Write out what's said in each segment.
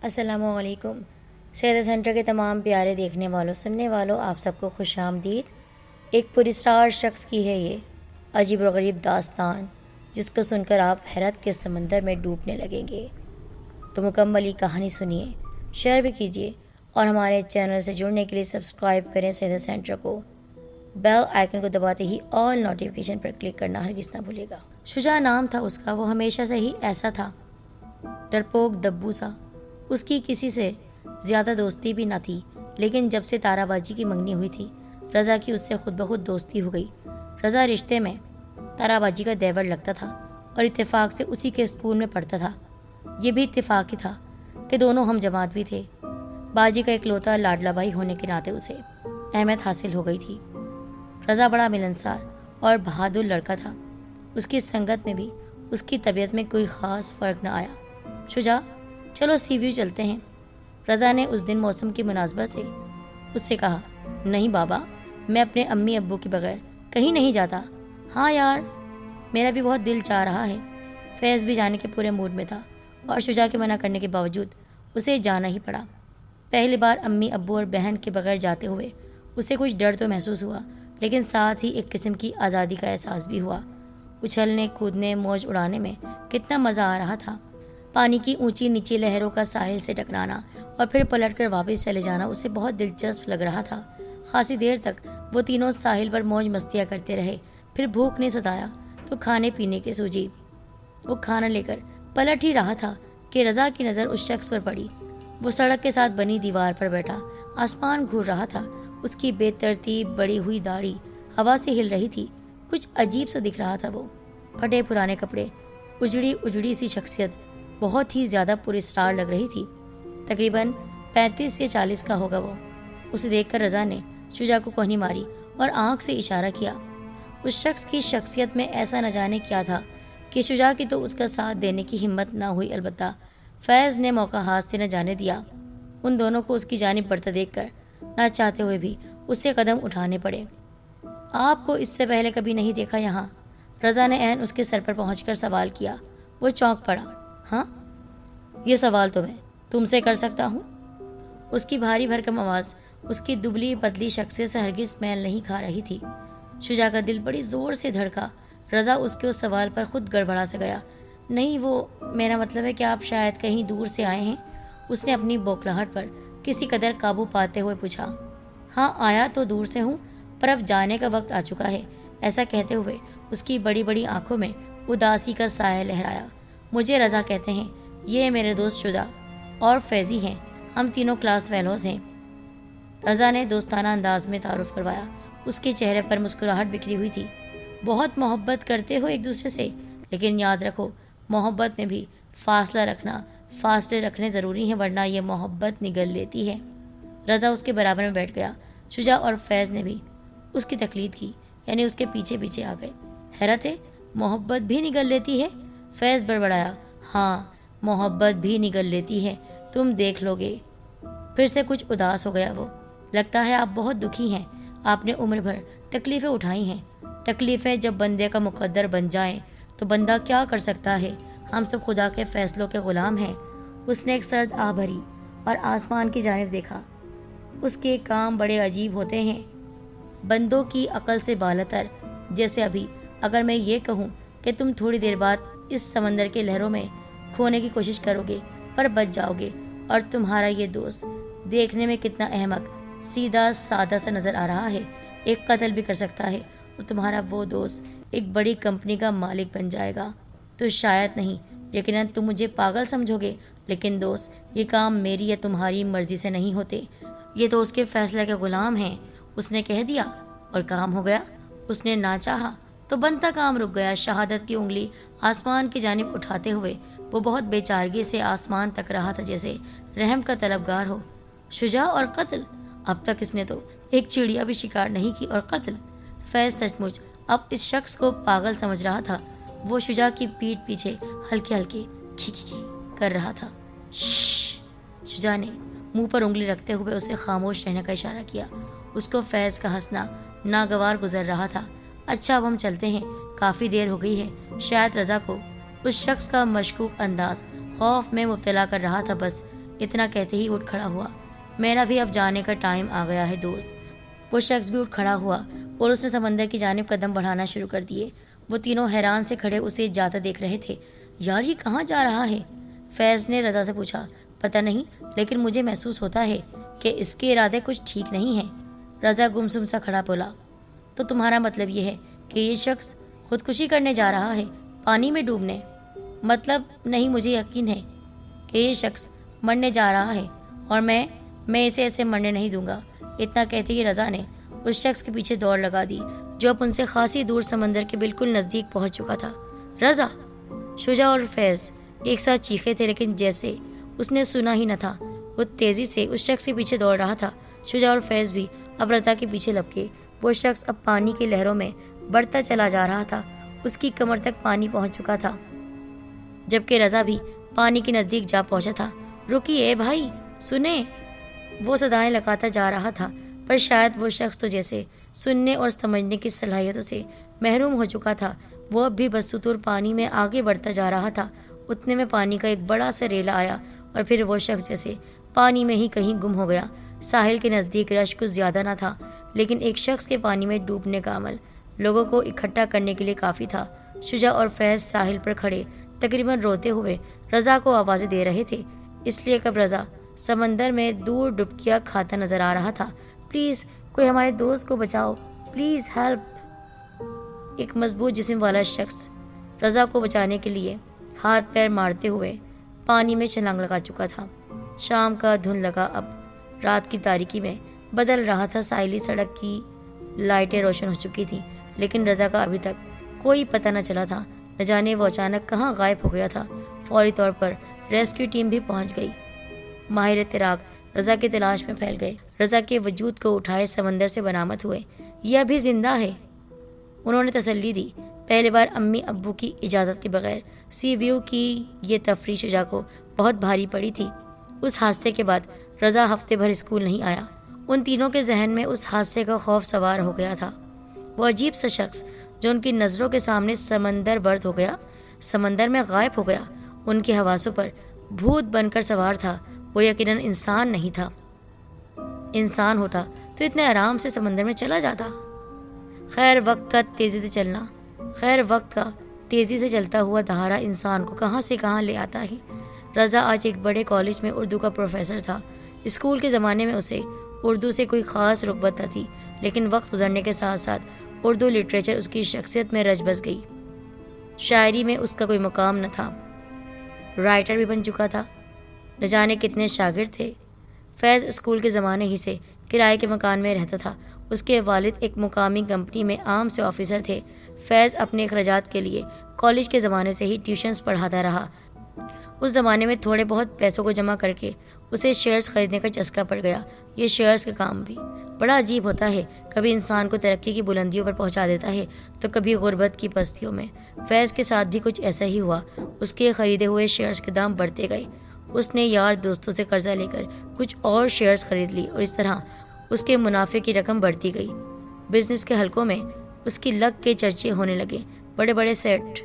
السلام علیکم۔ سیدہ سینٹر کے تمام پیارے دیکھنے والوں سننے والوں آپ سب کو خوش آمدید۔ ایک پراسرار شخص کی ہے یہ عجیب و غریب داستان، جس کو سن کر آپ حیرت کے سمندر میں ڈوبنے لگیں گے۔ تو مکمل یہ کہانی سنیے، شیئر بھی کیجیے اور ہمارے چینل سے جڑنے کے لیے سبسکرائب کریں سیدہ سینٹر کو۔ بیل آئیکن کو دباتے ہی آل نوٹیفیکیشن پر کلک کرنا ہرگز نہ بھولے گا۔ شجاع نام تھا اس کا، وہ ہمیشہ سے ہی ایسا تھا، ڈرپوک دبو سا۔ اس کی کسی سے زیادہ دوستی بھی نہ تھی، لیکن جب سے تارا باجی کی منگنی ہوئی تھی، رضا کی اس سے خود بخود دوستی ہو گئی۔ رضا رشتے میں تارا باجی کا دیور لگتا تھا اور اتفاق سے اسی کے اسکول میں پڑھتا تھا۔ یہ بھی اتفاق ہی تھا کہ دونوں ہم جماعت بھی تھے۔ باجی کا اکلوتا لاڈلا بھائی ہونے کے ناطے اسے اہمیت حاصل ہو گئی تھی۔ رضا بڑا ملنسار اور بہادر لڑکا تھا۔ اس کی سنگت میں بھی اس کی طبیعت میں کوئی خاص فرق نہ آیا۔ شجاع، چلو سی ویو چلتے ہیں، رضا نے اس دن موسم کی مناسبت سے اس سے کہا۔ نہیں بابا، میں اپنے امی ابو کے بغیر کہیں نہیں جاتا۔ ہاں یار، میرا بھی بہت دل چاہ رہا ہے۔ فیض بھی جانے کے پورے موڈ میں تھا اور شجاع کے منع کرنے کے باوجود اسے جانا ہی پڑا۔ پہلی بار امی ابو اور بہن کے بغیر جاتے ہوئے اسے کچھ ڈر تو محسوس ہوا، لیکن ساتھ ہی ایک قسم کی آزادی کا احساس بھی ہوا۔ اچھلنے کودنے موج اڑانے میں کتنا مزہ آ رہا تھا۔ پانی کی اونچی نیچی لہروں کا ساحل سے ٹکرانا اور پھر پلٹ کر واپس چلے جانا اسے بہت دلچسپ لگ رہا تھا۔ خاصی دیر تک وہ تینوں ساحل پر موج مستیاں کرتے رہے۔ پھر بھوک نے ستایا تو کھانے پینے کی سوجی۔ وہ کھانا لے کر پلٹ ہی رہا تھا کہ رضا کی نظر اس شخص پر پڑی۔ وہ سڑک کے ساتھ بنی دیوار پر بیٹھا آسمان گھور رہا تھا۔ اس کی بے ترتیب بڑی ہوئی داڑھی ہوا سے ہل رہی تھی۔ کچھ عجیب سا دکھ رہا تھا وہ۔ پھٹے پرانے کپڑے، اجڑی سی شخصیت بہت ہی زیادہ پراسرار لگ رہی تھی۔ تقریباً 35 یا 40 کا ہوگا وہ۔ اسے دیکھ کر رضا نے شجاع کو کوہنی ماری اور آنکھ سے اشارہ کیا۔ اس شخص کی شخصیت میں ایسا نہ جانے کیا تھا کہ شجاع کی تو اس کا ساتھ دینے کی ہمت نہ ہوئی، البتہ فیض نے موقع ہاتھ سے نہ جانے دیا۔ ان دونوں کو اس کی جانب بڑھتا دیکھ کر نہ چاہتے ہوئے بھی اس سے قدم اٹھانے پڑے۔ آپ کو اس سے پہلے کبھی نہیں دیکھا یہاں؟ رضا نے عین اس کے سر پر پہنچ کر سوال کیا۔ وہ چونک پڑا۔ ہاں، یہ سوال تو میں تم سے کر سکتا ہوں؟ اس کی بھاری بھرکم آواز اس کی دبلی پتلی شخصیت سے ہرگز میل نہیں کھا رہی تھی۔ شجاع کا دل بڑی زور سے دھڑکا۔ رضا اس کے اس سوال پر خود گڑبڑا سا گیا۔ نہیں، وہ میرا مطلب ہے کہ آپ شاید کہیں دور سے آئے ہیں، اس نے اپنی بوکھلاہٹ پر کسی قدر قابو پاتے ہوئے پوچھا۔ ہاں، آیا تو دور سے ہوں، پر اب جانے کا وقت آ چکا ہے۔ ایسا کہتے ہوئے اس کی بڑی بڑی آنکھوں میں اداسی کا سایہ لہرایا۔ مجھے رضا کہتے ہیں، یہ میرے دوست شجاع اور فیضی ہیں، ہم تینوں کلاس فیلوز ہیں۔ رضا نے دوستانہ انداز میں تعارف کروایا۔ اس کے چہرے پر مسکراہٹ بکھری ہوئی تھی۔ بہت محبت کرتے ہو ایک دوسرے سے، لیکن یاد رکھو، محبت میں بھی فاصلے رکھنے ضروری ہیں، ورنہ یہ محبت نگل لیتی ہے۔ رضا اس کے برابر میں بیٹھ گیا۔ شجاع اور فیض نے بھی اس کی تقلید کی، یعنی اس کے پیچھے پیچھے آ گئے۔ حیرت ہے، محبت بھی نگل لیتی ہے؟ فیض بڑبڑایا۔ ہاں، محبت بھی نگل لیتی ہے، تم دیکھ لو گے۔ پھر سے کچھ اداس ہو گیا وہ۔ لگتا ہے آپ بہت دکھی ہیں، آپ نے عمر بھر تکلیفیں اٹھائی ہیں۔ تکلیفیں جب بندے کا مقدر بن جائیں تو بندہ کیا کر سکتا ہے؟ ہم سب خدا کے فیصلوں کے غلام ہیں۔ اس نے ایک سرد آہ بھری اور آسمان کی جانب دیکھا۔ اس کے کام بڑے عجیب ہوتے ہیں، بندوں کی عقل سے بالاتر۔ جیسے ابھی اگر میں یہ کہوں کہ تم تھوڑی دیر بعد اس سمندر کے لہروں میں کھونے کی کوشش کرو گے پر بچ جاؤ گے، اور تمہارا یہ دوست دیکھنے میں کتنا احمق سیدھا سادہ سا نظر آ رہا ہے، ایک قتل بھی کر سکتا ہے، اور تمہارا وہ دوست ایک بڑی کمپنی کا مالک بن جائے گا، تو شاید نہیں، یقیناً تم مجھے پاگل سمجھو گے، لیکن دوست، یہ کام میری یا تمہاری مرضی سے نہیں ہوتے، یہ تو اس کے فیصلے کے غلام ہیں۔ اس نے کہہ دیا اور کام ہو گیا۔ اس نے نہ چاہا تو بنتا کام رک گیا۔ شہادت کی انگلی آسمان کی جانب اٹھاتے ہوئے وہ بہت بے چارگی سے آسمان تک رہا تھا، جیسے رحم کا طلبگار ہو۔ شجاع اور قتل! اب تک اس نے تو ایک چڑیا بھی شکار نہیں کی، اور قتل! فیض سچ مچ اب اس شخص کو پاگل سمجھ رہا تھا۔ وہ شجاع کی پیٹھ پیچھے ہلکے ہلکے کھی کر رہا تھا۔ شش! شجاع نے منہ پر انگلی رکھتے ہوئے اسے خاموش رہنے کا اشارہ کیا۔ اس کو فیض کا ہنسنا ناگوار گزر رہا تھا۔ اچھا، اب ہم چلتے ہیں، کافی دیر ہو گئی ہے۔ شاید رضا کو اس شخص کا مشکوک انداز خوف میں مبتلا کر رہا تھا، بس اتنا کہتے ہی اٹھ کھڑا ہوا۔ میرا بھی اب جانے کا ٹائم آ گیا ہے دوست۔ وہ شخص بھی اٹھ کھڑا ہوا اور اس نے سمندر کی جانب قدم بڑھانا شروع کر دیے۔ وہ تینوں حیران سے کھڑے اسے جاتا دیکھ رہے تھے۔ یار یہ کہاں جا رہا ہے؟ فیض نے رضا سے پوچھا۔ پتہ نہیں، لیکن مجھے محسوس ہوتا ہے کہ اس کے ارادے کچھ ٹھیک نہیں ہیں۔ رضا گمسم سا کھڑا بولا۔ تو تمہارا مطلب یہ ہے کہ یہ شخص خودکشی کرنے جا رہا ہے، پانی میں ڈوبنے؟ مطلب نہیں، مجھے یقین ہے کہ یہ شخص مرنے جا رہا ہے اور میں اسے ایسے مرنے نہیں دوں گا۔ اتنا کہتے ہی رضا نے اس شخص کے پیچھے دوڑ لگا دی جو اب ان سے خاصی دور سمندر کے بالکل نزدیک پہنچ چکا تھا۔ رضا! شجاع اور فیض ایک ساتھ چیخے تھے، لیکن جیسے اس نے سنا ہی نہ تھا۔ وہ تیزی سے اس شخص کے پیچھے دوڑ رہا تھا۔ شجاع اور فیض بھی اب رضا کے پیچھے لپکے۔ وہ شخص اب پانی کی لہروں میں بڑھتا چلا جا رہا تھا۔ اس کی کمر تک پانی پہنچ چکا تھا، جبکہ رضا بھی پانی کے نزدیک جا پہنچا تھا۔ رکیے بھائی، سنیں! وہ صدائیں لگاتا جا رہا تھا، پر شاید وہ شخص تو جیسے سننے اور سمجھنے کی صلاحیتوں سے محروم ہو چکا تھا۔ وہ اب بھی بدستور پانی میں آگے بڑھتا جا رہا تھا۔ اتنے میں پانی کا ایک بڑا سا ریلا آیا اور پھر وہ شخص جیسے پانی میں ہی کہیں گم ہو گیا۔ ساحل کے نزدیک رش کچھ زیادہ نہ تھا، لیکن ایک شخص کے پانی میں ڈوبنے کا عمل لوگوں کو اکٹھا کرنے کے لیے کافی تھا۔ شجاع اور فیض ساحل پر کھڑے تقریباً روتے ہوئے رضا کو آوازیں دے رہے تھے، اس لیے کب رضا سمندر میں دور ڈبکیاں کھاتا نظر آ رہا تھا۔ پلیز کوئی ہمارے دوست کو بچاؤ، پلیز ہیلپ! ایک مضبوط جسم والا شخص رضا کو بچانے کے لیے ہاتھ پیر مارتے ہوئے پانی میں چھلانگ لگا چکا تھا۔ شام کا دھند لگا اب رات کی تاریکی میں بدل رہا تھا۔ ساحلی سڑک کی لائٹیں روشن ہو چکی تھیں، لیکن رضا کا ابھی تک کوئی پتہ نہ چلا تھا۔ نہ جانے وہ اچانک کہاں غائب ہو گیا تھا۔ فوری طور پر ریسکیو ٹیم بھی پہنچ گئی۔ ماہر تیراک رضا کی تلاش میں پھیل گئے۔ رضا کے وجود کو اٹھائے سمندر سے برآمد ہوئے۔ یہ ابھی زندہ ہے، انہوں نے تسلی دی۔ پہلی بار امی ابو کی اجازت کے بغیر سی ویو کی یہ تفریح شجاع کو بہت بھاری پڑی تھی۔ اس حادثے کے بعد رضا ہفتے بھر اسکول نہیں آیا۔ ان تینوں کے ذہن میں اس حادثے کا خوف سوار ہو گیا تھا۔ وہ عجیب سا شخص جو ان کی نظروں کے سامنے سمندر برد ہو گیا، سمندر میں غائب ہو گیا، ان کے حواسوں پر بھوت بن کر سوار تھا۔ وہ یقیناً انسان نہیں تھا۔ انسان ہوتا تو اتنے آرام سے سمندر میں چلا جاتا۔ خیر وقت کا تیزی سے چلتا ہوا دہارا انسان کو کہاں سے کہاں لے آتا ہے۔ رضا آج ایک بڑے کالج میں اردو کا پروفیسر تھا۔ اسکول کے زمانے میں اسے اردو سے کوئی خاص رغبت نہ تھی، لیکن وقت گزرنے کے ساتھ ساتھ اردو لٹریچر اس کی شخصیت میں رچ بس گئی۔ شاعری میں اس کا کوئی مقام نہ تھا، رائٹر بھی بن چکا تھا۔ نہ جانے کتنے شاگرد تھے۔ فیض اسکول کے زمانے ہی سے کرائے کے مکان میں رہتا تھا۔ اس کے والد ایک مقامی کمپنی میں عام سے آفیسر تھے۔ فیض اپنے اخراجات کے لیے کالج کے زمانے سے ہی ٹیوشنز پڑھاتا رہا۔ اس زمانے میں تھوڑے بہت پیسوں کو جمع کر کے اسے شیئرز خریدنے کا چسکا پڑ گیا۔ یہ شیئرز کا کام بھی بڑا عجیب ہوتا ہے، کبھی انسان کو ترقی کی بلندیوں پر پہنچا دیتا ہے تو کبھی غربت کی پستیوں میں۔ فیض کے ساتھ بھی کچھ ایسا ہی ہوا۔ اس کے خریدے ہوئے شیئرز کے دام بڑھتے گئے۔ اس نے یار دوستوں سے قرضہ لے کر کچھ اور شیئرز خرید لی اور اس طرح اس کے منافع کی رقم بڑھتی گئی۔ بزنس کے حلقوں میں اس کی لک کے چرچے ہونے لگے۔ بڑے بڑے سیٹ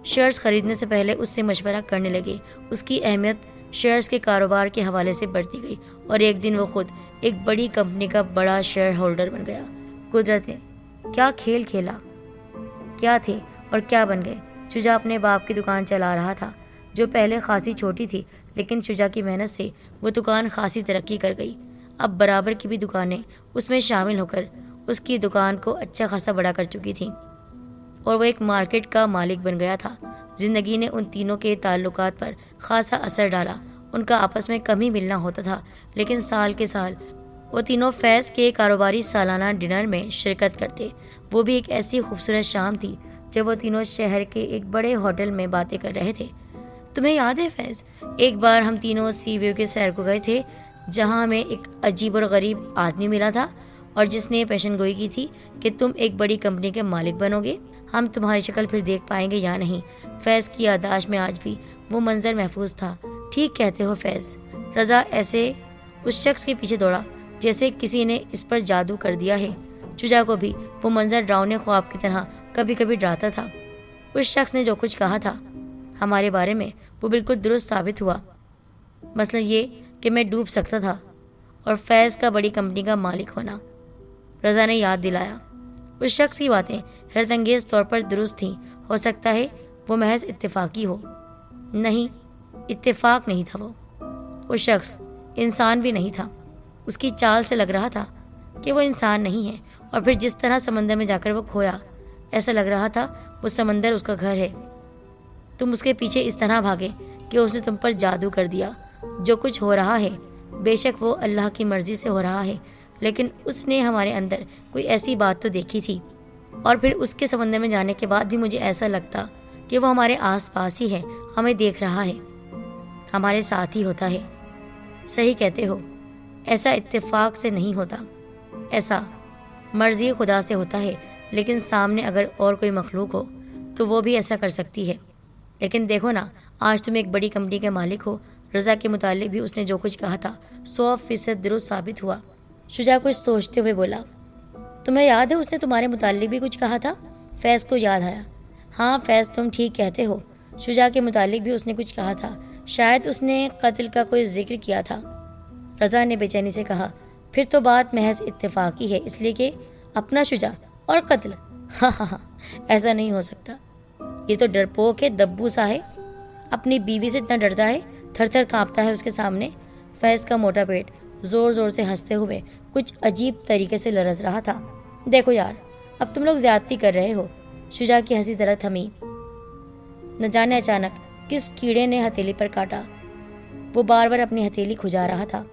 شیئرز خریدنے سے پہلے اس سے مشورہ کرنے لگے۔ اس کی اہمیت شیئرز کے کاروبار کے حوالے سے بڑھتی گئی اور ایک دن وہ خود ایک بڑی کمپنی کا بڑا شیئر ہولڈر بن گیا۔ قدرت نے کیا کھیل کھیلا! کیا تھے اور کیا بن گئے۔ شجاع اپنے باپ کی دکان چلا رہا تھا، جو پہلے خاصی چھوٹی تھی، لیکن شجاع کی محنت سے وہ دکان خاصی ترقی کر گئی۔ اب برابر کی بھی دکانیں اس میں شامل ہو کر اس کی دکان کو اچھا خاصا بڑا کر چکی تھیں اور وہ ایک مارکیٹ کا مالک بن گیا تھا۔ زندگی نے ان تینوں کے تعلقات پر خاصا اثر ڈالا۔ ان کا آپس میں کم ہی ملنا ہوتا تھا، لیکن سال کے سال وہ تینوں فیض کے کاروباری سالانہ ڈنر میں شرکت کرتے۔ وہ بھی ایک ایسی خوبصورت شام تھی جب وہ تینوں شہر کے ایک بڑے ہوٹل میں باتیں کر رہے تھے۔ تمہیں یاد ہے فیض، ایک بار ہم تینوں سی ویو کے سیر کو گئے تھے، جہاں ہمیں ایک عجیب اور غریب آدمی ملا تھا اور جس نے پیشن گوئی کی تھی کہ تم ایک بڑی کمپنی کے مالک بنو گے۔ ہم تمہاری شکل پھر دیکھ پائیں گے یا نہیں؟ فیض کی یادداشت میں آج بھی وہ منظر محفوظ تھا۔ ٹھیک کہتے ہو فیض۔ رضا ایسے اس شخص کے پیچھے دوڑا جیسے کسی نے اس پر جادو کر دیا ہے۔ شجاع کو بھی وہ منظر ڈراؤنے خواب کی طرح کبھی کبھی ڈراتا تھا۔ اس شخص نے جو کچھ کہا تھا ہمارے بارے میں وہ بالکل درست ثابت ہوا۔ مسئلہ یہ کہ میں ڈوب سکتا تھا اور فیض کا بڑی کمپنی کا مالک ہونا۔ رضا نے یاد دلایا۔ اس شخص کی باتیں حیرت انگیز طور پر درست تھیں۔ ہو سکتا ہے وہ محض اتفاقی ہو۔ نہیں، اتفاق نہیں تھا وہ شخص انسان بھی نہیں تھا۔ اس کی چال سے لگ رہا تھا کہ وہ انسان نہیں ہے، اور پھر جس طرح سمندر میں جا کر وہ کھویا، ایسا لگ رہا تھا وہ سمندر اس کا گھر ہے۔ تم اس کے پیچھے اس طرح بھاگے کہ اس نے تم پر جادو کر دیا۔ جو کچھ ہو رہا ہے بے شک وہ اللہ کی مرضی سے ہو رہا ہے، لیکن اس نے ہمارے اندر کوئی ایسی بات تو دیکھی تھی، اور پھر اس کے سمندر میں جانے کے بعد بھی مجھے ایسا لگتا کہ وہ ہمارے آس پاس ہی ہے، ہمیں دیکھ رہا ہے، ہمارے ساتھ ہی ہوتا ہے۔ صحیح کہتے ہو، ایسا اتفاق سے نہیں ہوتا، ایسا مرضی خدا سے ہوتا ہے، لیکن سامنے اگر اور کوئی مخلوق ہو تو وہ بھی ایسا کر سکتی ہے۔ لیکن دیکھو نا، آج تم ایک بڑی کمپنی کے مالک ہو۔ رضا کے متعلق بھی اس نے جو کچھ کہا تھا 100% درست ثابت ہوا۔ شجاع کچھ سوچتے ہوئے بولا، تمہیں یاد ہے اس نے تمہارے متعلق بھی کچھ کہا تھا؟ فیض کو یاد آیا۔ ہاں فیض، تم ٹھیک کہتے ہو، شجاع کے متعلق بھی اس نے کچھ کہا تھا، شاید اس نے قتل کا کوئی ذکر کیا تھا۔ رضا نے بے چینی سے کہا، پھر تو بات محض اتفاقی ہے، اس لیے کہ اپنا شجاع اور قتل۔ ہاں، ایسا نہیں ہو سکتا، یہ تو ڈرپوک ہے، دبو سا ہے، اپنی بیوی سے اتنا ڈرتا ہے، تھر تھر کانپتا ہے اس کے سامنے۔ فیض کا موٹا پیٹ زور زور سے ہنستے ہوئے کچھ عجیب طریقے سے لرز رہا تھا۔ دیکھو یار، اب تم لوگ زیادتی کر رہے ہو۔ شجاع کی ہنسی ذرا تھمی، نہ جانے اچانک کس کیڑے نے ہتھیلی پر کاٹا۔ وہ بار بار اپنی ہتھیلی کھجا رہا تھا۔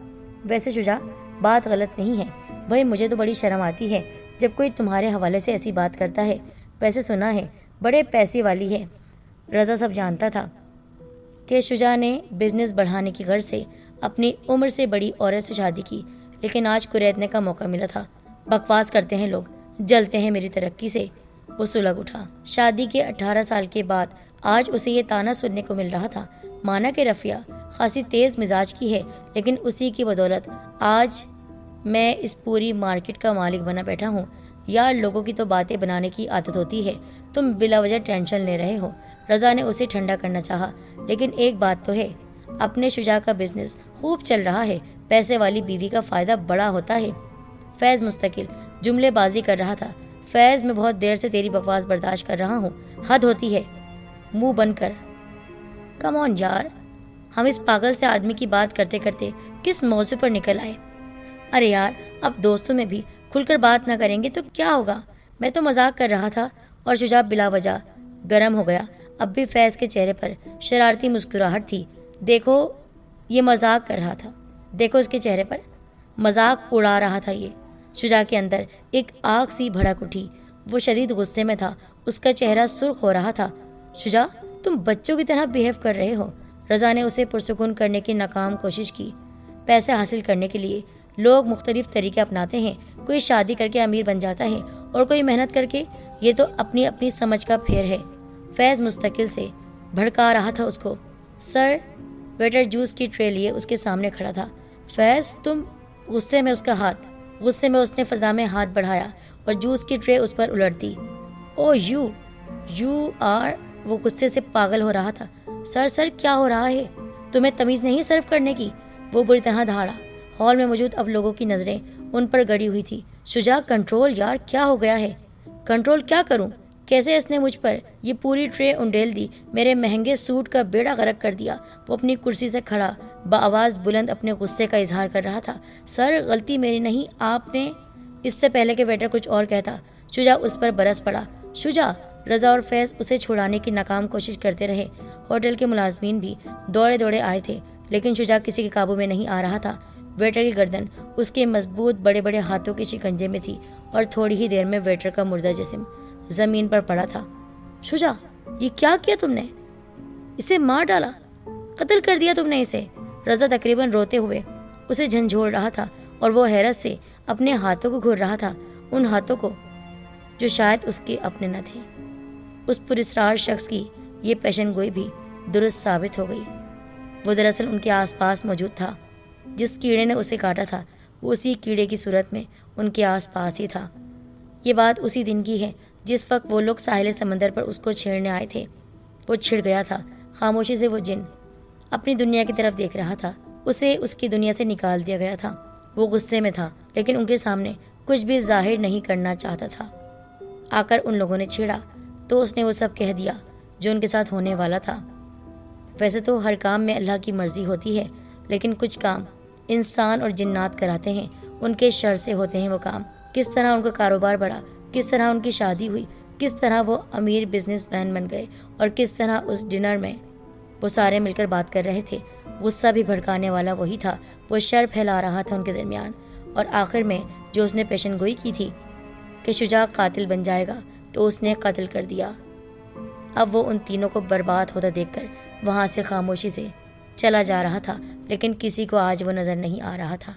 ویسے شجاع، بات غلط نہیں ہے بھائی، مجھے تو بڑی شرم آتی ہے جب کوئی تمہارے حوالے سے ایسی بات کرتا ہے۔ ویسے سنا ہے بڑے پیسے والی ہے۔ رضا سب جانتا تھا کہ شجاع نے بزنس بڑھانے کی غرض سے اپنی عمر سے بڑی عورت سے شادی کی، لیکن آج کریدنے کا موقع ملا تھا۔ بکواس کرتے ہیں لوگ، جلتے ہیں میری ترقی سے۔ وہ سلگ اٹھا۔ شادی کے 18 سال کے بعد آج اسے یہ تانا سننے کو مل رہا تھا۔ مانا کہ رفیہ خاصی تیز مزاج کی ہے، لیکن اسی کی بدولت آج میں اس پوری مارکیٹ کا مالک بنا بیٹھا ہوں۔ یار، لوگوں کی تو باتیں بنانے کی عادت ہوتی ہے، تم بلا وجہ ٹینشن لے رہے ہو۔ رضا نے اسے ٹھنڈا کرنا چاہا، لیکن ایک بات تو ہے، اپنے شجاع کا بزنس خوب چل رہا ہے، پیسے والی بیوی کا فائدہ بڑا ہوتا ہے۔ فیض مستقل جملے بازی کر رہا تھا۔ فیض، میں بہت دیر سے تیری بکواس برداشت کر رہا ہوں، حد ہوتی ہے، منہ بند کر۔ کم آن یار، ہم اس پاگل سے آدمی کی بات کرتے کرتے کس موضوع پر نکل آئے۔ ارے یار، اب دوستوں میں بھی کھل کر بات نہ کریں گے تو کیا ہوگا؟ میں تو مذاق کر رہا تھا۔ اور شجاع بلا وجہ گرم ہو گیا۔ اب بھی فیض کے چہرے پر شرارتی مسکراہٹ تھی۔ دیکھو، یہ مذاق کر رہا تھا، دیکھو اس کے چہرے پر مذاق اڑا رہا تھا یہ۔ شجاع کے اندر ایک آگ سی بھڑک اٹھی۔ وہ شدید غصے میں تھا، اس کا چہرہ سرخ ہو رہا تھا۔ شجاع، تم بچوں کی طرح بیہیو کر رہے ہو۔ رضا نے اسے پرسکون کرنے کی ناکام کوشش کی۔ پیسے حاصل کرنے کے لیے لوگ مختلف طریقے اپناتے ہیں، کوئی شادی کر کے امیر بن جاتا ہے اور کوئی محنت کر کے، یہ تو اپنی اپنی سمجھ کا پھیر ہے۔ فیض مستقل سے بھڑکا رہا تھا اس کو۔ سر، ویٹر جوس کی ٹرے لیے اس کے سامنے کھڑا تھا۔ فیض، تم؟ غصے میں اس نے فضا میں ہاتھ بڑھایا اور جوس کی ٹرے اس پر الٹ دی۔ او یو آر، وہ غصے سے پاگل ہو رہا تھا۔ سر کیا ہو رہا ہے؟ تمہیں تمیز نہیں سرو کرنے کی؟ وہ بری طرح دھاڑا۔ ہال میں موجود اب لوگوں کی نظریں ان پر گڑی ہوئی تھی۔ شجاع، کنٹرول یار، کیا ہو گیا ہے؟ کنٹرول کیا کروں؟ کیسے اس نے مجھ پر یہ پوری ٹرے انڈیل دی، میرے مہنگے سوٹ کا بیڑا غرق کر دیا۔ وہ اپنی کرسی سے کھڑا بآواز بلند اپنے غصے کا اظہار کر رہا تھا۔ سر، غلطی میری نہیں، آپ نے، اس سے پہلے کہ ویٹر کچھ اور کہتا، شجاع اس پر برس پڑا۔ شجاع! رضا اور فیض اسے چھڑانے کی ناکام کوشش کرتے رہے۔ ہوٹل کے ملازمین بھی دوڑے آئے تھے، لیکن شجاع کسی کے قابو میں نہیں آ رہا تھا۔ ویٹر کی گردن اس کے مضبوط بڑے بڑے ہاتھوں کے شکنجے میں تھی اور تھوڑی ہی دیر میں ویٹر کا مردہ جسم زمین پر پڑا تھا۔ شجاع، یہ کیا کیا تم نے؟ اسے مار ڈالا، قتل کر دیا تم نے اسے؟ رضا تقریباً روتے ہوئے اسے جھنجھوڑ رہا تھا اور وہ حیرت سے اپنے ہاتھوں کو گھور رہا تھا، ان ہاتھوں کو جو شاید اس کے اپنے نہ تھے۔ اس پراسرار شخص کی یہ پیشن گوئی بھی درست ثابت ہو گئی۔ وہ دراصل ان کے آس پاس موجود تھا۔ جس کیڑے نے اسے کاٹا تھا وہ اسی کیڑے کی صورت میں ان کے آس پاس ہی تھا۔ یہ بات اسی دن کی ہے جس وقت وہ لوگ ساحل سمندر پر اس کو چھیڑنے آئے تھے۔ وہ چھڑ گیا تھا۔ خاموشی سے وہ جن اپنی دنیا کی طرف دیکھ رہا تھا۔ اسے اس کی دنیا سے نکال دیا گیا تھا۔ وہ غصے میں تھا لیکن ان کے سامنے کچھ بھی ظاہر نہیں کرنا چاہتا تھا۔ آ کر ان لوگوں نے چھیڑا تو اس نے وہ سب کہہ دیا جو ان کے ساتھ ہونے والا تھا۔ ویسے تو ہر کام میں اللہ کی مرضی ہوتی ہے، لیکن کچھ کام انسان اور جنات کراتے ہیں، ان کے شر سے ہوتے ہیں وہ کام۔ کس طرح ان کا کاروبار بڑھا، کس طرح ان کی شادی ہوئی، کس طرح وہ امیر بزنس مین بن گئے، اور کس طرح اس ڈنر میں وہ سارے مل کر بات کر رہے تھے۔ غصہ بھی بھڑکانے والا وہی تھا، وہ شر پھیلا رہا تھا ان کے درمیان، اور آخر میں جو اس نے پیشن گوئی کی تھی کہ شجاع قاتل بن جائے گا، تو اس نے قتل کر دیا۔ اب وہ ان تینوں کو برباد ہوتا دیکھ کر وہاں سے خاموشی سے چلا جا رہا تھا، لیکن کسی کو آج وہ نظر نہیں آ رہا تھا۔